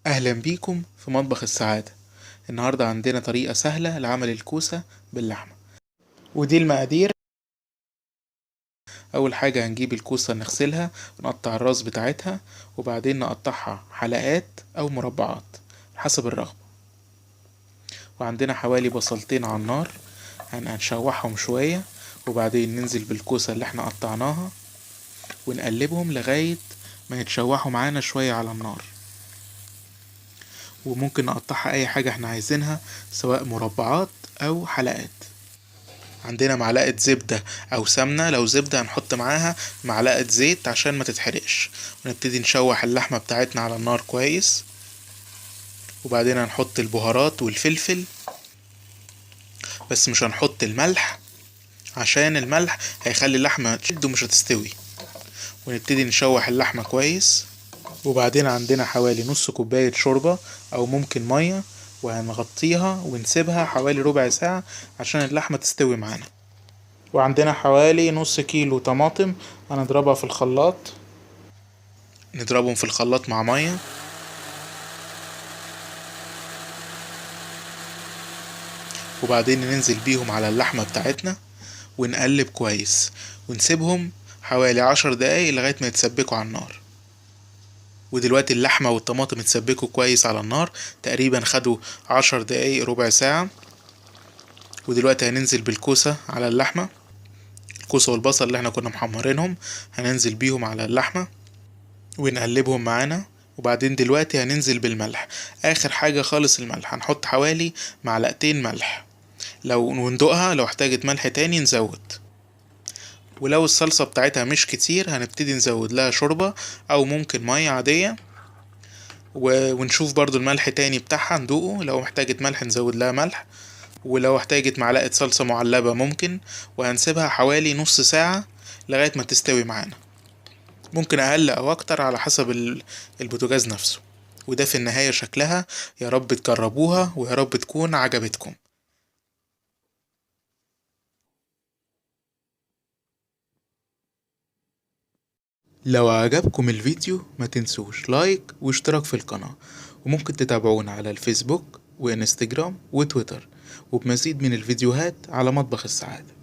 أهلا بيكم في مطبخ السعادة. النهاردة عندنا طريقة سهلة لعمل الكوسة باللحمة، ودي المقادير. أول حاجة هنجيب الكوسة نغسلها ونقطع الراس بتاعتها، وبعدين نقطعها حلقات أو مربعات حسب الرغبة. وعندنا حوالي بصلتين على النار هنشوحهم شوية، وبعدين ننزل بالكوسة اللي احنا قطعناها ونقلبهم لغاية ما يتشوحوا معانا شوية على النار. وممكن نقطعها اي حاجة احنا عايزينها، سواء مربعات او حلقات. عندنا معلقة زبدة او سمنة، لو زبدة هنحط معاها معلقة زيت عشان ما تتحرقش. ونبتدي نشوح اللحمة بتاعتنا على النار كويس، وبعدين هنحط البهارات والفلفل، بس مش هنحط الملح عشان الملح هيخلي اللحمة تشد ومش هتستوي. ونبتدي نشوح اللحمة كويس، وبعدين عندنا حوالي نص كوباية شوربة او ممكن مية، وهنغطيها ونسيبها حوالي ربع ساعة عشان اللحمة تستوي معانا. وعندنا حوالي نص كيلو طماطم هنضربها في الخلاط، نضربهم في الخلاط مع مية، وبعدين ننزل بيهم على اللحمة بتاعتنا ونقلب كويس، ونسيبهم حوالي 10 دقايق لغاية ما يتسبكوا على النار. ودلوقتي اللحمة والطماطم اتسبكوا كويس على النار، تقريبا خدوا 10 دقايق ربع ساعة. ودلوقتي هننزل بالكوسة على اللحمة، الكوسة والبصل اللي احنا كنا محمرينهم هننزل بيهم على اللحمة ونقلبهم معانا. وبعدين دلوقتي هننزل بالملح، اخر حاجة خالص الملح، هنحط حوالي معلقتين ملح، لو وندوقها لو احتاجت ملح تاني نزود. ولو الصلصة بتاعتها مش كتير هنبتدي نزود لها شوربة او ممكن مية عادية، ونشوف برضو الملح تاني بتاعها ندوقه، لو محتاجت ملح نزود لها ملح، ولو احتاجت معلقة صلصة معلبة ممكن. وهنسيبها حوالي نص ساعة لغاية ما تستوي معانا، ممكن اقل او اكتر على حسب البوتاجاز نفسه. وده في النهاية شكلها. يا رب تجربوها ويا رب تكون عجبتكم. لو عجبكم الفيديو ما تنسوش لايك واشتراك في القناة، وممكن تتابعونا على الفيسبوك وانستجرام وتويتر، وبمزيد من الفيديوهات على مطبخ السعادة.